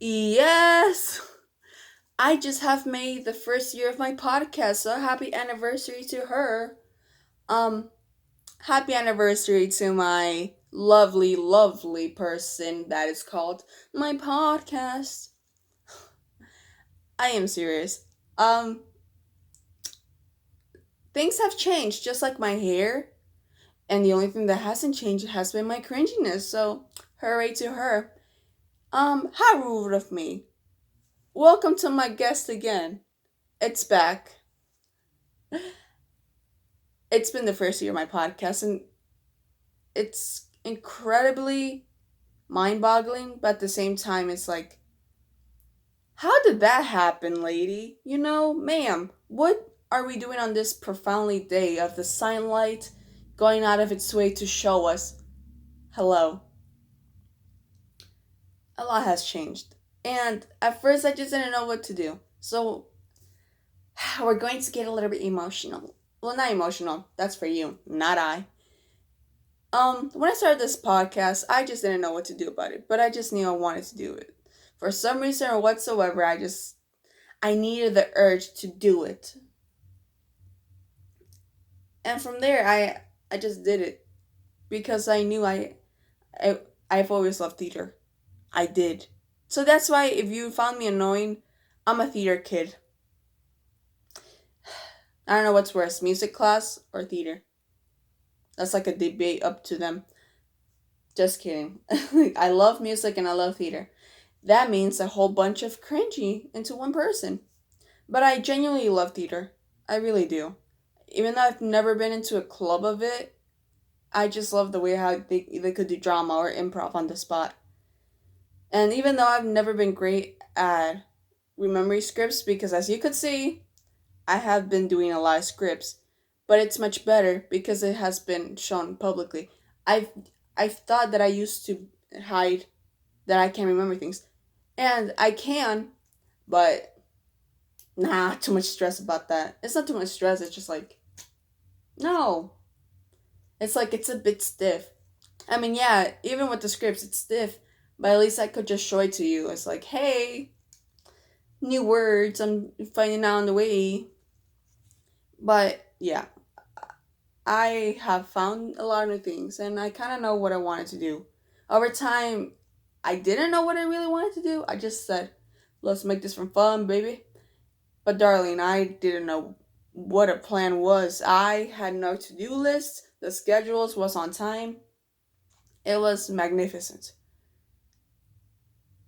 Yes! I just have made the first year of my podcast, so happy anniversary to her. Um, Happy anniversary to my lovely, lovely person that is called my podcast. I am serious. Um, things have changed, just like my hair, and the only thing that hasn't changed has been my cringiness, so hooray to her. How rude of me. Welcome to my guest again. It's back. It's been the first year of my podcast, and it's incredibly mind boggling, but at the same time, it's like, how did that happen, lady? Ma'am, what are we doing on this profoundly day of the sunlight going out of its way to show us hello? A lot has changed. And at first, I just didn't know what to do. So, we're going to get a little bit emotional. Well, not emotional. That's for you, not I. When I started this podcast, I just didn't know what to do about it, but I just knew I wanted to do it. For some reason or whatsoever, I needed the urge to do it. And from there, I just did it because I knew I I've always loved theater. I did. So that's why if you found me annoying, I'm a theater kid. I don't know what's worse, music class or theater. That's like a debate up to them. Just kidding. I love music and I love theater. That means a whole bunch of cringy into one person. But I genuinely love theater. I really do. Even though I've never been into a club of it, I just love the way how they could do drama or improv on the spot. And even though I've never been great at remembering scripts, because as you could see, I have been doing a lot of scripts, but it's much better because it has been shown publicly. I've I've thought that I used to hide that I can't remember things, and I can, but nah, too much stress about that. It's not too much stress. It's just like no. It's like it's a bit stiff. I mean, yeah, even with the scripts, it's stiff, but at least I could just show it to you. It's like, hey, new words I'm finding out on the way. But yeah, I have found a lot of new things and I kind of know what I wanted to do. Over time, I didn't know what I really wanted to do. I just said, let's make this for fun, baby. But darling, I didn't know what a plan was. I had no to-do list. The schedules was on time. It was magnificent.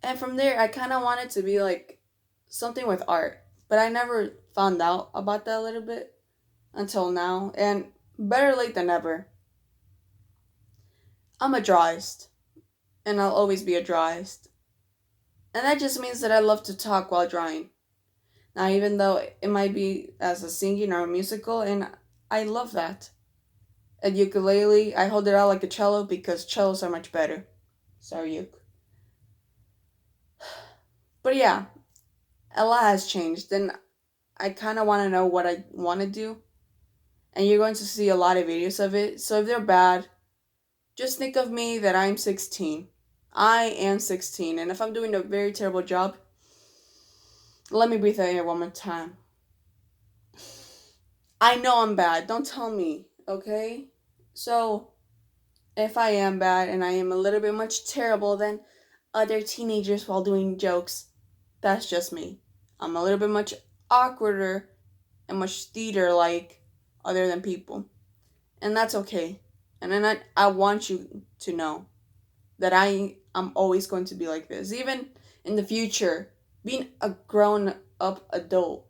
And from there, I kind of wanted to be like something with art. But I never found out about that a little bit until now. And better late than never. I'm a drawest. And I'll always be a drawest. And that just means that I love to talk while drawing. Now, even though it might be as a singing or a musical, and I love that. At ukulele, I hold it out like a cello because cellos are much better. Sorry, uke. But yeah, a lot has changed, and I kind of want to know what I want to do. And you're going to see a lot of videos of it. So if they're bad, just think of me that I'm 16. I am 16, and if I'm doing a very terrible job, let me breathe in one more time. I know I'm bad. Don't tell me, okay? So, if I am bad and I am a little bit much terrible than other teenagers while doing jokes, that's just me. I'm a little bit much awkwarder and much theater like other than people. And that's okay. And then I want you to know that I'm always going to be like this. Even in the future, being a grown up adult,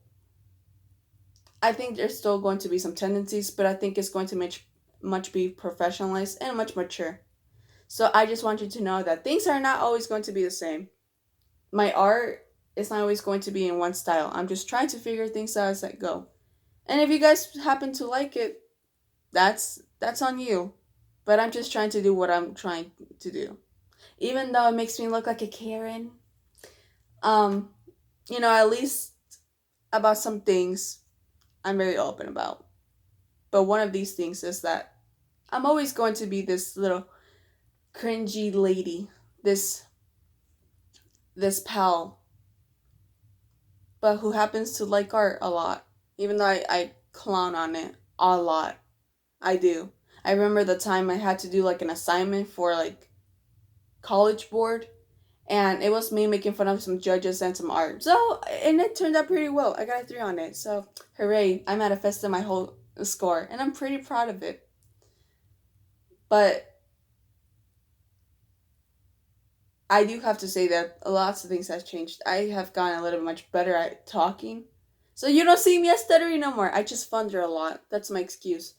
I think there's still going to be some tendencies, but I think it's going to much be professionalized and much mature. So I just want you to know that things are not always going to be the same. My art is not always going to be in one style. I'm just trying to figure things out as I go. And if you guys happen to like it, that's on you. But I'm just trying to do what I'm trying to do. Even though it makes me look like a Karen, um, at least about some things I'm very open about. But one of these things is that I'm always going to be this little cringy lady, this this pal, but who happens to like art a lot, even though I clown on it a lot. I do. I remember the time I had to do like an assignment for like college board, and it was me making fun of some judges and some art. So, and it turned out pretty well. I got a 3 on it. So, hooray, I manifested my whole score, and I'm pretty proud of it. But I do have to say that lots of things have changed. I have gotten a little bit much better at talking. So you don't see me as stuttery no more. I just thunder a lot. That's my excuse.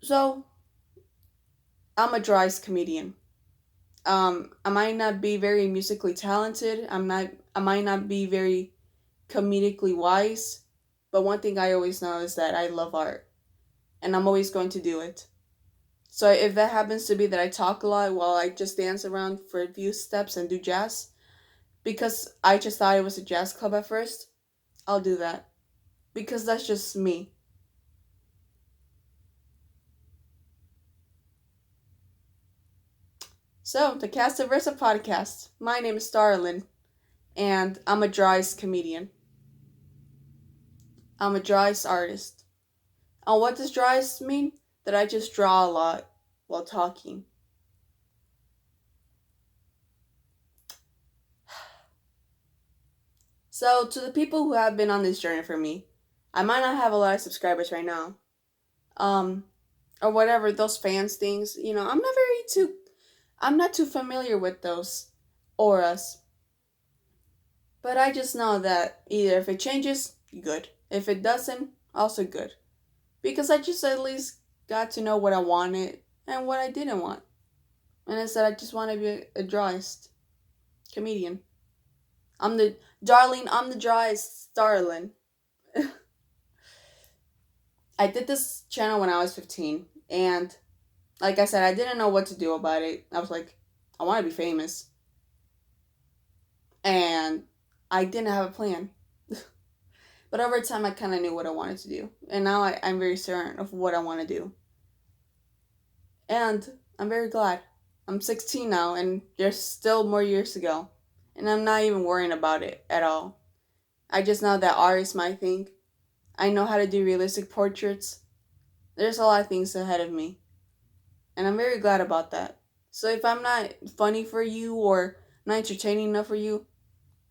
So, I'm a drawest comedian. I might not be very musically talented. I might not be very comedically wise. But one thing I always know is that I love art. And I'm always going to do it. So if that happens to be that I talk a lot while I just dance around for a few steps and do jazz, because I just thought it was a jazz club at first, I'll do that. Because that's just me. So, the Castaversa podcast. My name is Staralynne, and I'm a drawest comedian. I'm a drawest artist. And what does drawest mean? That I just draw a lot while talking. So, to the people who have been on this journey for me, I might not have a lot of subscribers right now. Um, or whatever, those fans things, I'm not too familiar with those auras. But I just know that either if it changes, good. If it doesn't, also good. Because I just at least got to know what I wanted and what I didn't want. And I said I just want to be a drawest comedian. I'm the drawest Staralynne. I did this channel when I was 15, and like I said, I didn't know what to do about it. I was like, I want to be famous. And I didn't have a plan. But over time, I kind of knew what I wanted to do. And now I'm very certain of what I want to do. And I'm very glad. I'm 16 now, and there's still more years to go. And I'm not even worrying about it at all. I just know that art is my thing. I know how to do realistic portraits. There's a lot of things ahead of me. And I'm very glad about that. So if I'm not funny for you or not entertaining enough for you,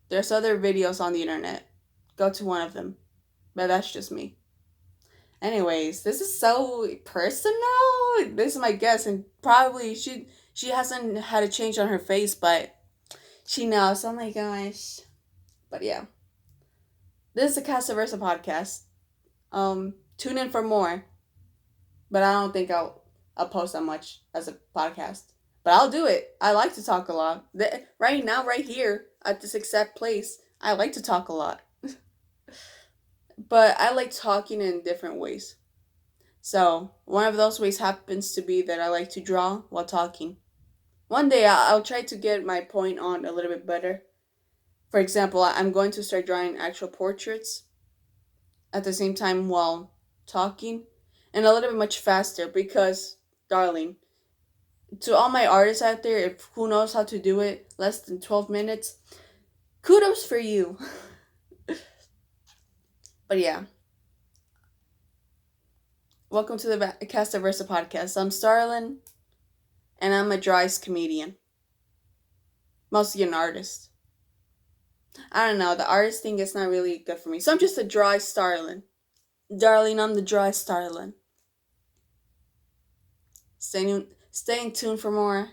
there's other videos on the internet. Go to one of them. But that's just me. Anyways, this is so personal. This is my guess, and probably she hasn't had a change on her face, but she knows. Oh my gosh. But yeah. This is the Castaversa podcast. Tune in for more. But I don't think I'll post that much as a podcast. But I'll do it. I like to talk a lot. Right now, right here, at this exact place, I like to talk a lot. But I like talking in different ways. So, one of those ways happens to be that I like to draw while talking. One day, I'll try to get my point on a little bit better. For example, I'm going to start drawing actual portraits at the same time while talking, and a little bit much faster because, darling, to all my artists out there, if who knows how to do it less than 12 minutes, kudos for you. But yeah. Welcome to the Castaversa podcast. I'm Staralynne, and I'm a drawest comedian. Mostly an artist. I don't know, the artist thing is not really good for me. So I'm just a dry Staralynne. Darling, I'm the dry Staralynne. Stay tuned for more.